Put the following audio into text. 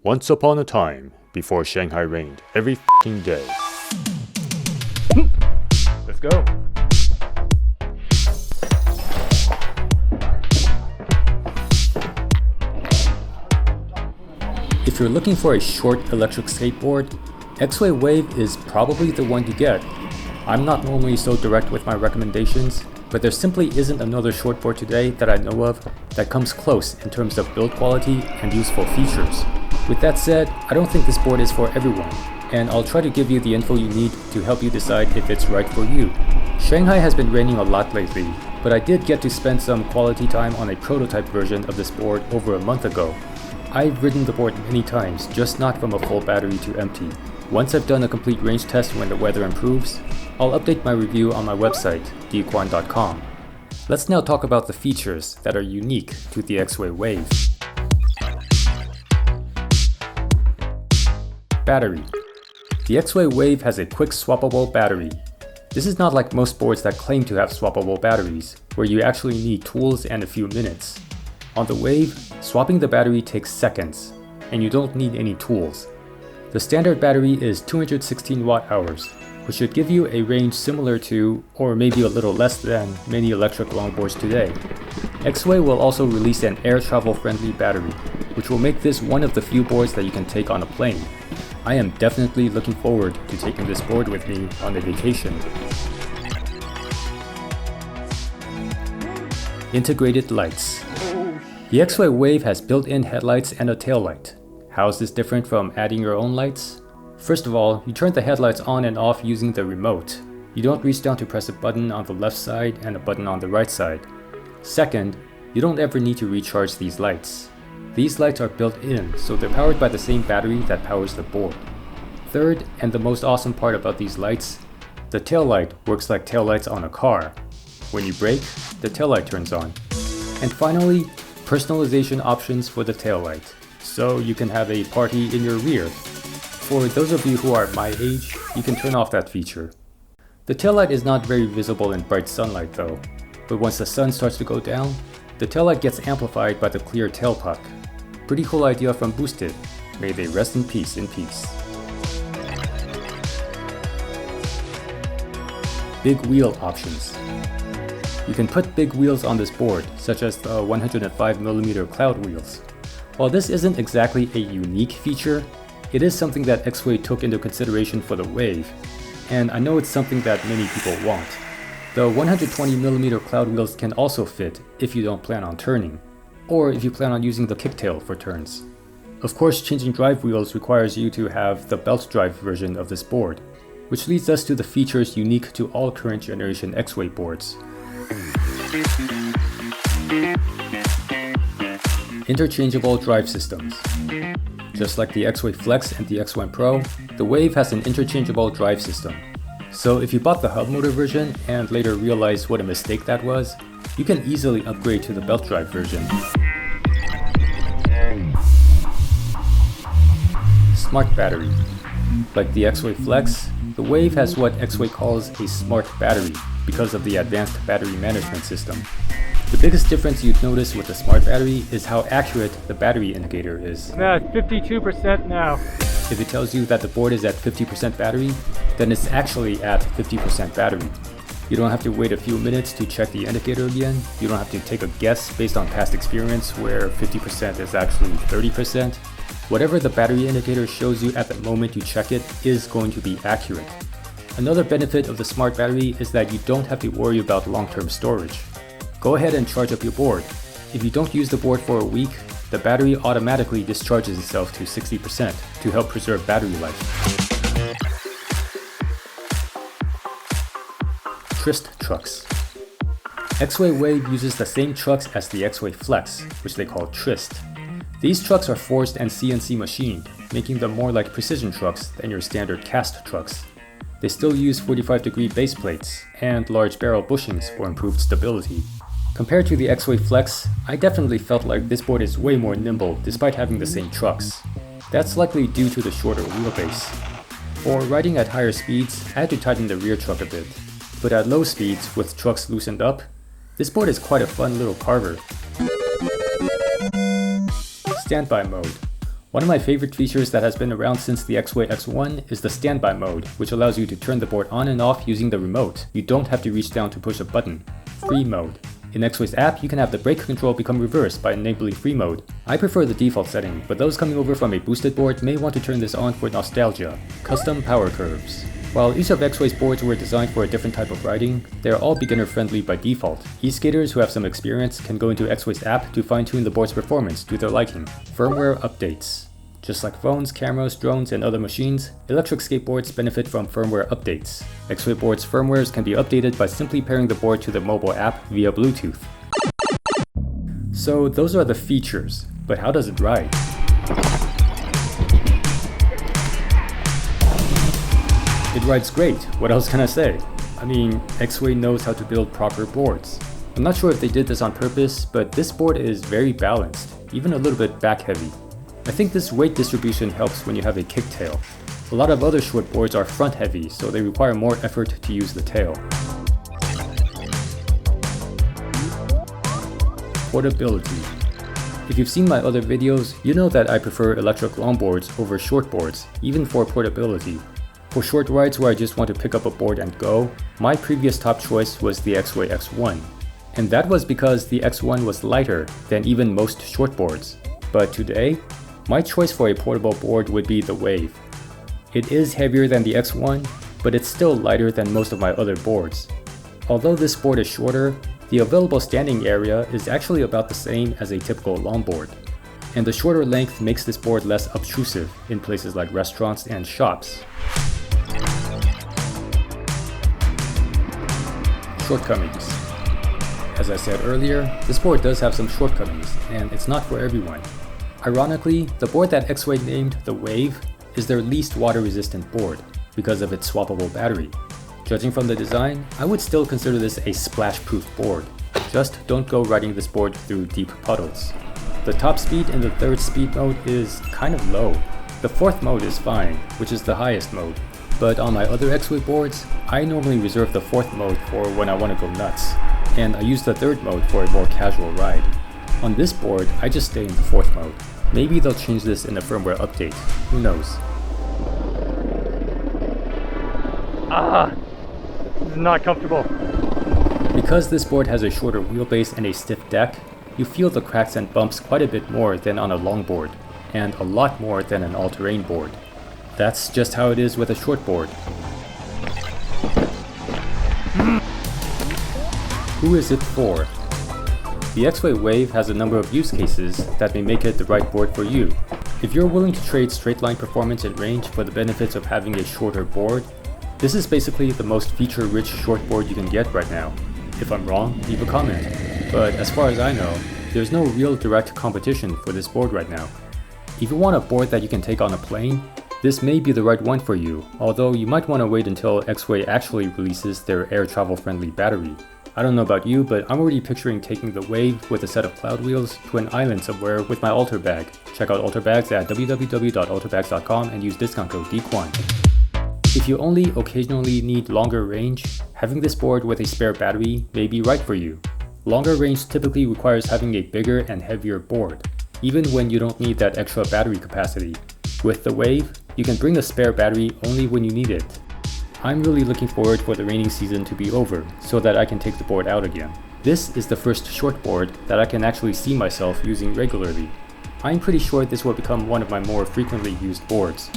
Once upon a time, before Shanghai rained every f***ing day. Let's go. If you're looking for a short electric skateboard, Exway Wave is probably the one to get. I'm not normally so direct with my recommendations, but there simply isn't another shortboard today that I know of that comes close in terms of build quality and useful features. With that said, I don't think this board is for everyone, and I'll try to give you the info you need to help you decide if it's right for you. Shanghai has been raining a lot lately, but I did get to spend some quality time on a prototype version of this board over a month ago. I've ridden the board many times, just not from a full battery to empty. Once I've done a complete range test when the weather improves, I'll update my review on my website, Kwan.com. Let's now talk about the features that are unique to the Exway Wave. Battery. The Exway Wave has a quick swappable battery. This is not like most boards that claim to have swappable batteries, where you actually need tools and a few minutes. On the Wave, swapping the battery takes seconds, and you don't need any tools. The standard battery is 216 watt-hours, which should give you a range similar to, or maybe a little less than, many electric longboards today. Exway will also release an air travel friendly battery, which will make this one of the few boards that you can take on a plane. I am definitely looking forward to taking this board with me on a vacation. Integrated lights. The Exway Wave has built-in headlights and a taillight. How is this different from adding your own lights? First of all, you turn the headlights on and off using the remote. You don't reach down to press a button on the left side and a button on the right side. Second, you don't ever need to recharge these lights. These lights are built in, so they're powered by the same battery that powers the board. Third, and the most awesome part about these lights, the taillight works like taillights on a car. When you brake, the taillight turns on. And finally, personalization options for the taillight, so you can have a party in your rear. For those of you who are my age, you can turn off that feature. The taillight is not very visible in bright sunlight though, but once the sun starts to go down, the taillight gets amplified by the clear tailpuck. Pretty cool idea from Boosted. May they rest in peace Big wheel options. You can put big wheels on this board, such as the 105mm cloud wheels. While this isn't exactly a unique feature, it is something that Exway took into consideration for the Wave, and I know it's something that many people want. The 120mm cloud wheels can also fit if you don't plan on turning, or if you plan on using the kicktail for turns. Of course, changing drive wheels requires you to have the belt drive version of this board, which leads us to the features unique to all current generation Exway boards. Interchangeable drive systems. Just like the Exway Flex and the X1 Pro, the Wave has an interchangeable drive system. So if you bought the hub motor version and later realized what a mistake that was, you can easily upgrade to the belt drive version. Smart battery. Like the Exway Flex, the Wave has what Exway calls a smart battery because of the advanced battery management system. The biggest difference you'd notice with the smart battery is how accurate the battery indicator is. I'm at 52% now. If it tells you that the board is at 50% battery, then it's actually at 50% battery. You don't have to wait a few minutes to check the indicator again. You don't have to take a guess based on past experience where 50% is actually 30%. Whatever the battery indicator shows you at the moment you check it is going to be accurate. Another benefit of the smart battery is that you don't have to worry about long-term storage. Go ahead and charge up your board. If you don't use the board for a week, the battery automatically discharges itself to 60% to help preserve battery life. Tryst trucks. Exway Wave uses the same trucks as the Exway Flex, which they call Tryst. These trucks are forged and CNC machined, making them more like precision trucks than your standard cast trucks. They still use 45-degree base plates and large barrel bushings for improved stability. Compared to the Exway Flex, I definitely felt like this board is way more nimble despite having the same trucks. That's likely due to the shorter wheelbase. For riding at higher speeds, I had to tighten the rear truck a bit, but at low speeds with trucks loosened up, this board is quite a fun little carver. Standby mode. One of my favorite features that has been around since the Exway X1 is the standby mode, which allows you to turn the board on and off using the remote. You don't have to reach down to push a button. Free mode. In Exway's app, you can have the brake control become reversed by enabling free mode. I prefer the default setting, but those coming over from a boosted board may want to turn this on for nostalgia. Custom power curves. While each of Exway's boards were designed for a different type of riding, they are all beginner friendly by default. E-skaters who have some experience can go into Exway's app to fine-tune the board's performance to their liking. Firmware updates. Just like phones, cameras, drones, and other machines, electric skateboards benefit from firmware updates. Exway boards' firmwares can be updated by simply pairing the board to the mobile app via Bluetooth. So those are the features, but how does it ride? It rides great, what else can I say? I mean, Exway knows how to build proper boards. I'm not sure if they did this on purpose, but this board is very balanced, even a little bit back heavy. I think this weight distribution helps when you have a kicktail. A lot of other short boards are front heavy, so they require more effort to use the tail. Portability. If you've seen my other videos, you know that I prefer electric longboards over short boards, even for portability. For short rides where I just want to pick up a board and go, my previous top choice was the Exway X1. And that was because the X1 was lighter than even most short boards. But today, my choice for a portable board would be the Wave. It is heavier than the X1, but it's still lighter than most of my other boards. Although this board is shorter, the available standing area is actually about the same as a typical longboard. And the shorter length makes this board less obtrusive in places like restaurants and shops. Shortcomings. As I said earlier, this board does have some shortcomings, and it's not for everyone. Ironically, the board that Exway named the Wave is their least water-resistant board because of its swappable battery. Judging from the design, I would still consider this a splash-proof board. Just don't go riding this board through deep puddles. The top speed in the third speed mode is kind of low. The fourth mode is fine, which is the highest mode. But on my other Exway boards, I normally reserve the fourth mode for when I want to go nuts, and I use the third mode for a more casual ride. On this board, I just stay in the fourth mode. Maybe they'll change this in a firmware update, who knows. This is not comfortable. Because this board has a shorter wheelbase and a stiff deck, you feel the cracks and bumps quite a bit more than on a longboard, and a lot more than an all-terrain board. That's just how it is with a short board. Who is it for? The Exway Wave has a number of use cases that may make it the right board for you. If you're willing to trade straight line performance and range for the benefits of having a shorter board, this is basically the most feature-rich short board you can get right now. If I'm wrong, leave a comment. But as far as I know, there's no real direct competition for this board right now. If you want a board that you can take on a plane, this may be the right one for you, although you might want to wait until Exway actually releases their air travel friendly battery. I don't know about you, but I'm already picturing taking the Wave with a set of cloud wheels to an island somewhere with my alter bag. Check out alter bags at www.alterbags.com and use discount code Kwan. If you only occasionally need longer range, having this board with a spare battery may be right for you. Longer range typically requires having a bigger and heavier board, even when you don't need that extra battery capacity. With the Wave, you can bring a spare battery only when you need it. I'm really looking forward for the raining season to be over so that I can take the board out again. This is the first short board that I can actually see myself using regularly. I'm pretty sure this will become one of my more frequently used boards.